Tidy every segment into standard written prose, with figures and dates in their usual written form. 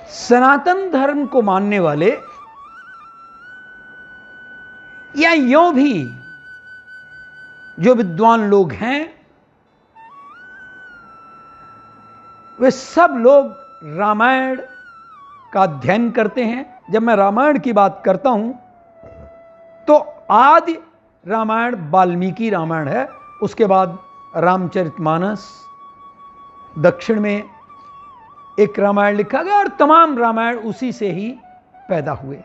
सनातन धर्म को मानने वाले या यूं भी जो विद्वान लोग हैं, वे सब लोग रामायण का अध्ययन करते हैं। जब मैं रामायण की बात करता हूं तो आदि रामायण वाल्मीकि रामायण है, उसके बाद रामचरितमानस, दक्षिण में एक रामायण लिखा गया और तमाम रामायण उसी से ही पैदा हुए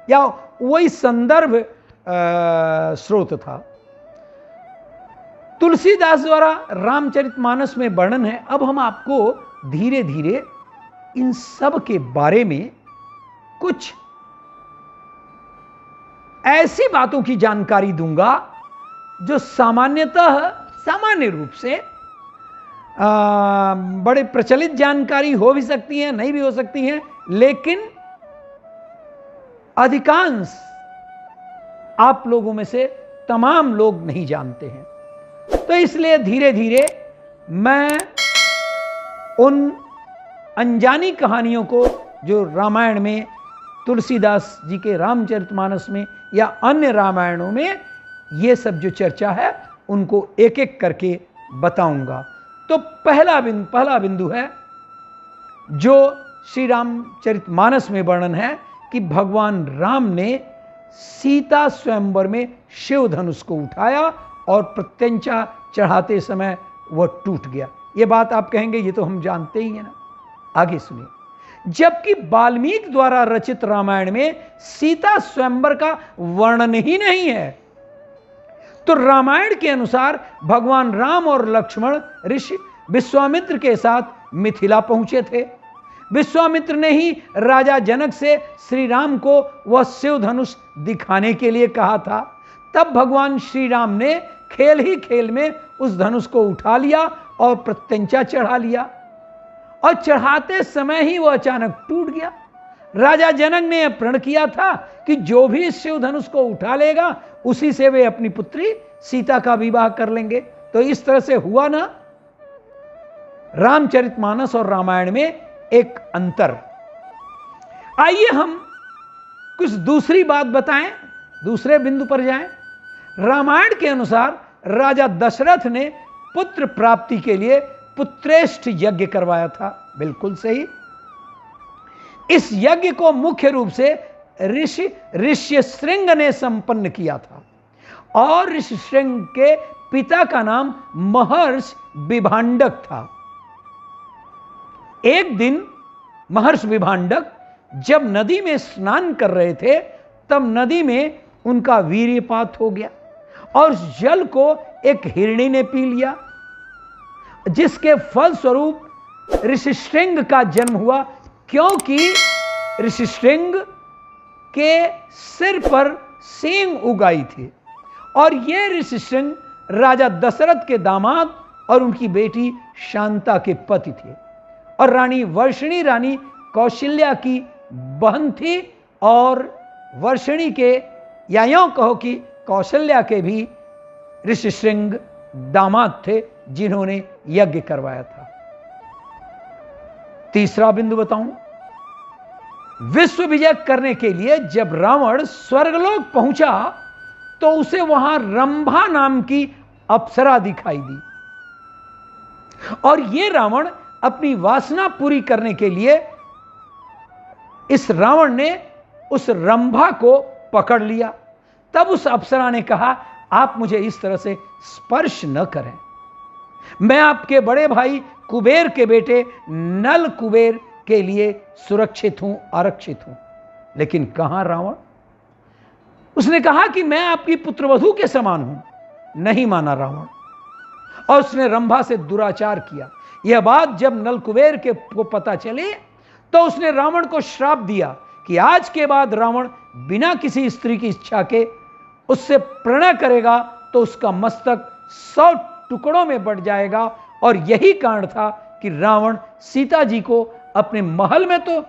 या वही संदर्भ स्रोत था। तुलसीदास द्वारा रामचरितमानस में वर्णन है। अब हम आपको धीरे धीरे इन सब के बारे में कुछ ऐसी बातों की जानकारी दूंगा जो सामान्य रूप से बड़े प्रचलित जानकारी हो भी सकती हैं, नहीं भी हो सकती हैं, लेकिन अधिकांश आप लोगों में से तमाम लोग नहीं जानते हैं। तो इसलिए धीरे धीरे मैं उन अनजानी कहानियों को जो रामायण में, तुलसीदास जी के रामचरितमानस में या अन्य रामायणों में ये सब जो चर्चा है, उनको एक एक करके बताऊंगा। तो पहला बिंदु है जो श्री रामचरितमानस में वर्णन है कि भगवान राम ने सीता स्वयंवर में शिव धनुष को उठाया और प्रत्यंचा चढ़ाते समय वह टूट गया। यह बात आप कहेंगे ये तो हम जानते ही हैं ना। आगे सुनिए। जबकि वाल्मीकि द्वारा रचित रामायण में सीता स्वयंवर का वर्णन ही नहीं है, तो रामायण के अनुसार भगवान राम और लक्ष्मण ऋषि विश्वामित्र के साथ मिथिला पहुंचे थे। विश्वामित्र ने ही राजा जनक से श्री राम को वह शिव धनुष दिखाने के लिए कहा था। तब भगवान श्री राम ने खेल ही खेल में उस धनुष को उठा लिया और प्रत्यंचा चढ़ा लिया और चढ़ाते समय ही वह अचानक टूट गया। राजा जनक ने यह प्रण किया था कि जो भी इस शिव धनुष को उठा लेगा उसी से वे अपनी पुत्री सीता का विवाह कर लेंगे। तो इस तरह से हुआ ना। रामचरितमानस और रामायण में एक अंतर। आइए हम कुछ दूसरी बात बताएं, दूसरे बिंदु पर जाएं। रामायण के अनुसार राजा दशरथ ने पुत्र प्राप्ति के लिए पुत्रेष्ठ यज्ञ करवाया था। बिल्कुल सही। इस यज्ञ को मुख्य रूप से ऋष्यशृंग ने संपन्न किया था और ऋष्यशृंग के पिता का नाम महर्षि विभांडक था। एक दिन महर्षि विभांडक जब नदी में स्नान कर रहे थे, तब नदी में उनका वीर्यपात हो गया और उस जल को एक हिरणी ने पी लिया, जिसके फलस्वरूप ऋष्यशृंग का जन्म हुआ। क्योंकि ऋष्यशृंग के सिर पर सींग उगाई थी और ये ऋष्यशृंग राजा दशरथ के दामाद और उनकी बेटी शांता के पति थे और रानी वर्षिणी रानी कौशल्या की बहन थी और वर्षिणी के या यूं कहो कि कौशल्या के भी ऋष्यशृंग दामाद थे जिन्होंने यज्ञ करवाया था। तीसरा बिंदु बताऊं। विश्व विजय करने के लिए जब रावण स्वर्गलोक पहुंचा तो उसे वहां रंभा नाम की अप्सरा दिखाई दी और यह रावण अपनी वासना पूरी करने के लिए इस रावण ने उस रंभा को पकड़ लिया। तब उस अप्सरा ने कहा, आप मुझे इस तरह से स्पर्श न करें, मैं आपके बड़े भाई कुबेर के बेटे नल कुबेर के लिए सुरक्षित हूं, आरक्षित हूं। लेकिन कहां रावण? उसने कहा कि मैं आपकी पुत्रवधू के समान हूं। नहीं माना रावण और उसने रंभा से दुराचार किया। यह बात जब नल कुबेर को पता चली तो उसने रावण को श्राप दिया कि आज के बाद रावण बिना किसी स्त्री की इच्छा के उससे प्रणय करेगा तो उसका मस्तक 100 टुकड़ों में बढ़ जाएगा। और यही कारण था कि रावण सीता जी को अपने महल में तो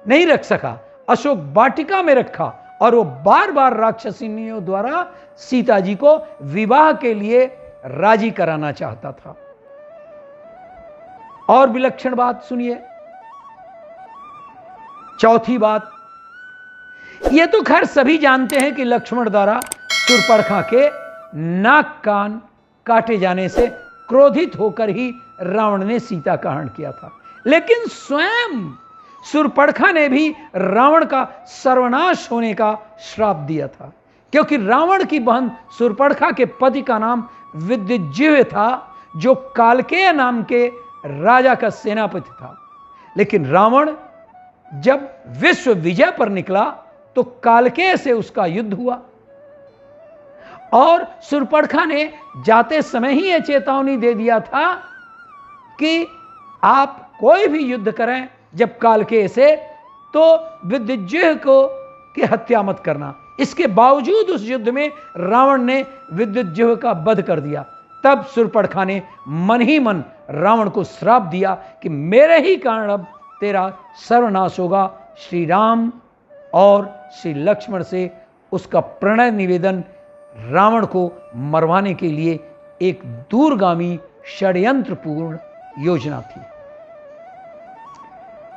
नहीं रख सका, अशोक वाटिका में रखा और वो बार बार राक्षसिनियों द्वारा सीता जी को विवाह के लिए राजी कराना चाहता था। और विलक्षण बात सुनिए। चौथी बात, यह तो खैर सभी जानते हैं कि लक्ष्मण द्वारा शूर्पणखा के नाक कान काटे जाने से क्रोधित होकर ही रावण ने सीता का हरण किया था। लेकिन स्वयं शूर्पणखा ने भी रावण का सर्वनाश होने का श्राप दिया था, क्योंकि रावण की बहन शूर्पणखा के पति का नाम विद्युज्जिह्व था, जो कालकेय नाम के राजा का सेनापति था। लेकिन रावण जब विश्व विजय पर निकला तो कालकेय से उसका युद्ध हुआ, और शूर्पणखा ने जाते समय ही यह चेतावनी दे दिया था कि आप कोई भी युद्ध करें जब कालकेय से, तो विद्युज्जिह्व को की हत्या मत करना। इसके बावजूद उस युद्ध में रावण ने विद्युज्जिह्व का वध कर दिया। तब शूर्पणखा ने मन ही मन रावण को श्राप दिया कि मेरे ही कारण अब तेरा सर्वनाश होगा। श्री राम और श्री लक्ष्मण से उसका प्रणय निवेदन रावण को मरवाने के लिए एक दूरगामी षड्यंत्रपूर्ण योजना थी।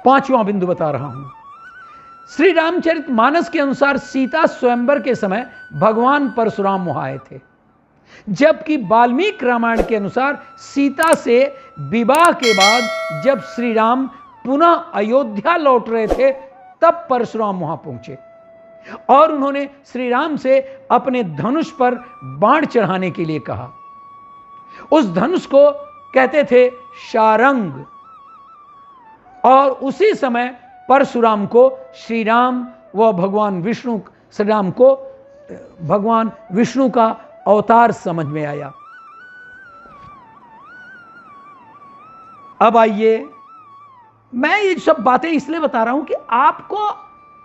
पांचवां बिंदु बता रहा हूं। श्री रामचरितमानस के अनुसार सीता स्वयंवर के समय भगवान परशुराम वहां आए थे, जबकि वाल्मीकि रामायण के अनुसार सीता से विवाह के बाद जब श्री राम पुनः अयोध्या लौट रहे थे तब परशुराम वहां पहुंचे और उन्होंने श्री राम से अपने धनुष पर बाण चढ़ाने के लिए कहा। उस धनुष को कहते थे शारंग, और उसी समय परशुराम को श्री राम व भगवान विष्णु, श्री राम को भगवान विष्णु का अवतार समझ में आया। अब आइए, मैं ये सब बातें इसलिए बता रहा हूं कि आपको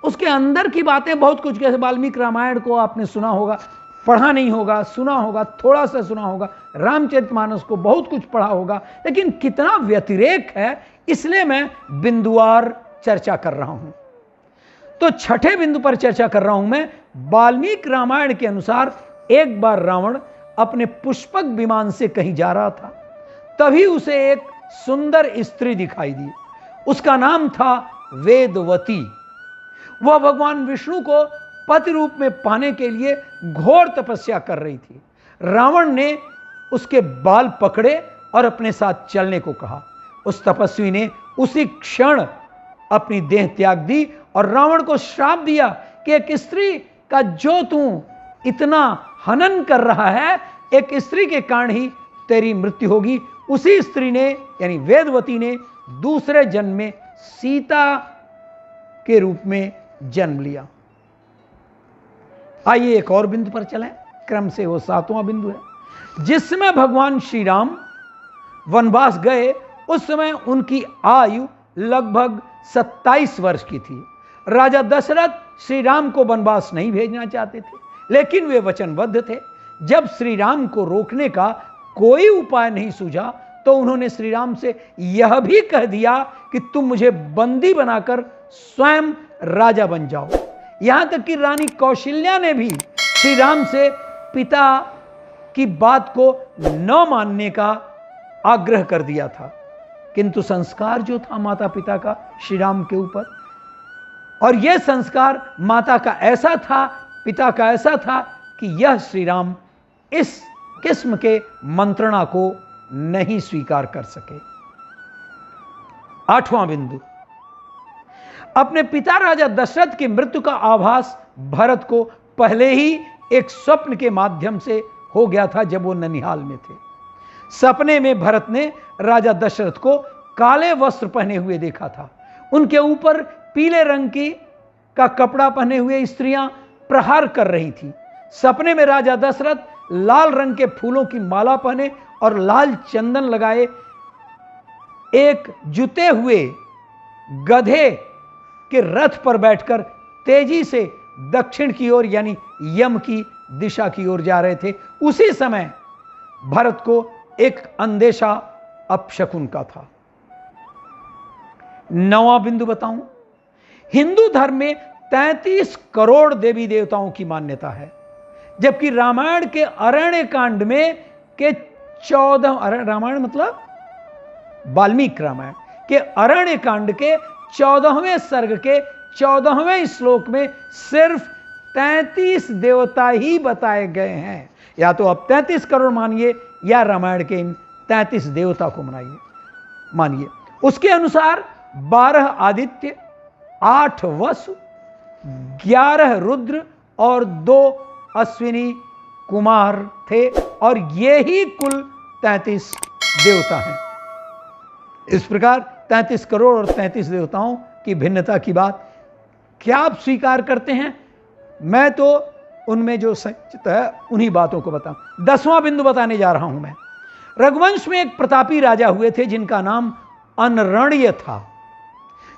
उसके अंदर की बातें बहुत कुछ, जैसे वाल्मीकि रामायण को आपने सुना होगा, पढ़ा नहीं होगा, सुना होगा, थोड़ा सा सुना होगा, रामचरितमानस को बहुत कुछ पढ़ा होगा, लेकिन कितना व्यतिरेक है, इसलिए मैं बिंदुवार चर्चा कर रहा हूं। तो छठे बिंदु पर चर्चा कर रहा हूं मैं। वाल्मीकि रामायण के अनुसार एक बार रावण अपने पुष्पक विमान से कहीं जा रहा था, तभी उसे एक सुंदर स्त्री दिखाई दी। उसका नाम था वेदवती। वह भगवान विष्णु को पति रूप में पाने के लिए घोर तपस्या कर रही थी। रावण ने उसके बाल पकड़े और अपने साथ चलने को कहा। उस तपस्वी ने उसी क्षण अपनी देह त्याग दी और रावण को श्राप दिया कि एक स्त्री का जो तू इतना हनन कर रहा है, एक स्त्री के कारण ही तेरी मृत्यु होगी। उसी स्त्री ने, यानी वेदवती ने, दूसरे जन्म में सीता के रूप में जन्म लिया। आइए एक और बिंदु पर चलें, क्रम से वो सातवां बिंदु है। जिस समय भगवान श्री राम वनवास गए उस समय उनकी आयु लगभग 27 वर्ष की थी। राजा दशरथ श्री राम को वनवास नहीं भेजना चाहते थे, लेकिन वे वचनबद्ध थे। जब श्री राम को रोकने का कोई उपाय नहीं सूझा तो उन्होंने श्री राम से यह भी कह दिया कि तुम मुझे बंदी बनाकर स्वयं राजा बन जाओ। यहां तक कि रानी कौशल्या ने भी श्री राम से पिता की बात को न मानने का आग्रह कर दिया था, किंतु संस्कार जो था माता पिता का श्री राम के ऊपर, और यह संस्कार माता का ऐसा था, पिता का ऐसा था कि यह श्री राम इस किस्म के मंत्रणा को नहीं स्वीकार कर सके। आठवां बिंदु, अपने पिता राजा दशरथ की मृत्यु का आभास भरत को पहले ही एक स्वप्न के माध्यम से हो गया था जब वो ननिहाल में थे। सपने में भरत ने राजा दशरथ को काले वस्त्र पहने हुए देखा था। उनके ऊपर पीले रंग की का कपड़ा पहने हुए स्त्रियां प्रहार कर रही थी। सपने में राजा दशरथ लाल रंग के फूलों की माला पहने और लाल चंदन लगाए एक जुते हुए गधे के रथ पर बैठकर तेजी से दक्षिण की ओर, यानी यम की दिशा की ओर जा रहे थे। उसी समय भरत को एक अंदेशा अपशकुन का था। नवां बिंदु बताऊं, हिंदू धर्म में 33 करोड़ देवी देवताओं की मान्यता है, जबकि रामायण के अरण्य कांड में के 14, रामायण मतलब वाल्मीकि रामायण के अरण्य कांड के 14वें सर्ग के 14वें श्लोक में सिर्फ 33 देवता ही बताए गए हैं। या तो आप 33 करोड़ मानिए या रामायण के इन 33 देवता को मानिए। उसके अनुसार 12 आदित्य, 8 वसु, 11 रुद्र और 2 अश्विनी कुमार थे, और ये ही कुल 33 देवता हैं। इस प्रकार 33 करोड़ और 33 देवताओं की भिन्नता की बात क्या आप स्वीकार करते हैं? मैं तो उनमें जो सच है उन्हीं बातों को बताऊं। 10वां बिंदु बताने जा रहा हूं मैं। रघुवंश में एक प्रतापी राजा हुए थे जिनका नाम अनरण्य था।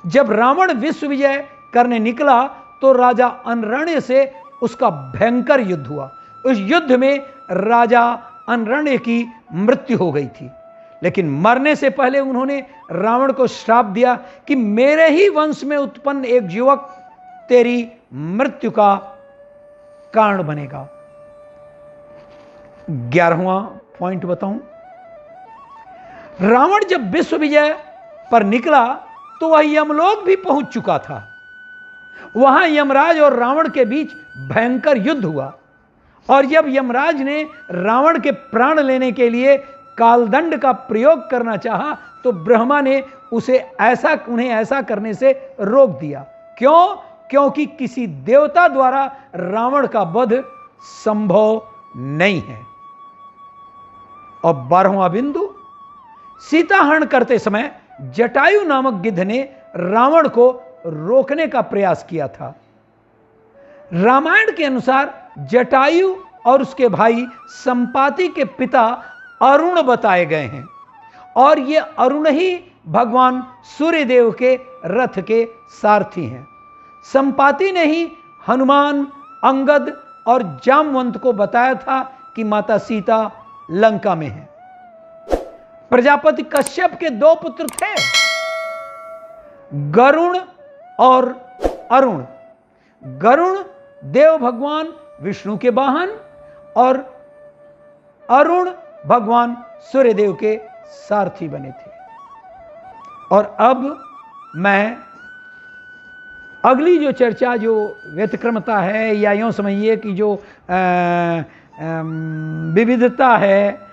जब रावण विश्व विजय करने निकला तो राजा अनरण्य से उसका भयंकर युद्ध हुआ। उस युद्ध में राजा अनरण्य की मृत्यु हो गई थी, लेकिन मरने से पहले उन्होंने रावण को श्राप दिया कि मेरे ही वंश में उत्पन्न एक युवक तेरी मृत्यु का कारण बनेगा। 11वां पॉइंट बताऊं। रावण जब विश्व विजय पर निकला तो वह यमलोक भी पहुंच चुका था। वहां यमराज और रावण के बीच भयंकर युद्ध हुआ, और जब यमराज ने रावण के प्राण लेने के लिए कालदंड का प्रयोग करना चाहा तो ब्रह्मा ने उन्हें ऐसा करने से रोक दिया। क्यों? क्योंकि किसी देवता द्वारा रावण का वध संभव नहीं है। और 12वां बिंदु, सीताहरण करते समय जटायु नामक गिद्ध ने रावण को रोकने का प्रयास किया था। रामायण के अनुसार जटायु और उसके भाई संपाति के पिता अरुण बताए गए हैं, और ये अरुण ही भगवान सूर्यदेव के रथ के सारथी हैं। संपाति ने ही हनुमान, अंगद और जामवंत को बताया था कि माता सीता लंका में है। प्रजापति कश्यप के 2 पुत्र थे, गरुण और अरुण। गरुण देव भगवान विष्णु के वाहन और अरुण भगवान सूर्यदेव के सारथी बने थे। और अब मैं अगली जो चर्चा, जो व्यतिक्रमता है, या यूँ समझिए कि जो विविधता है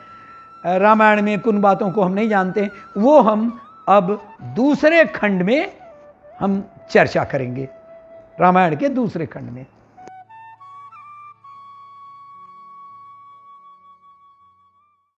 रामायण में, कुछ बातों को हम नहीं जानते, वो हम अब दूसरे खंड में हम चर्चा करेंगे, रामायण के दूसरे खंड में।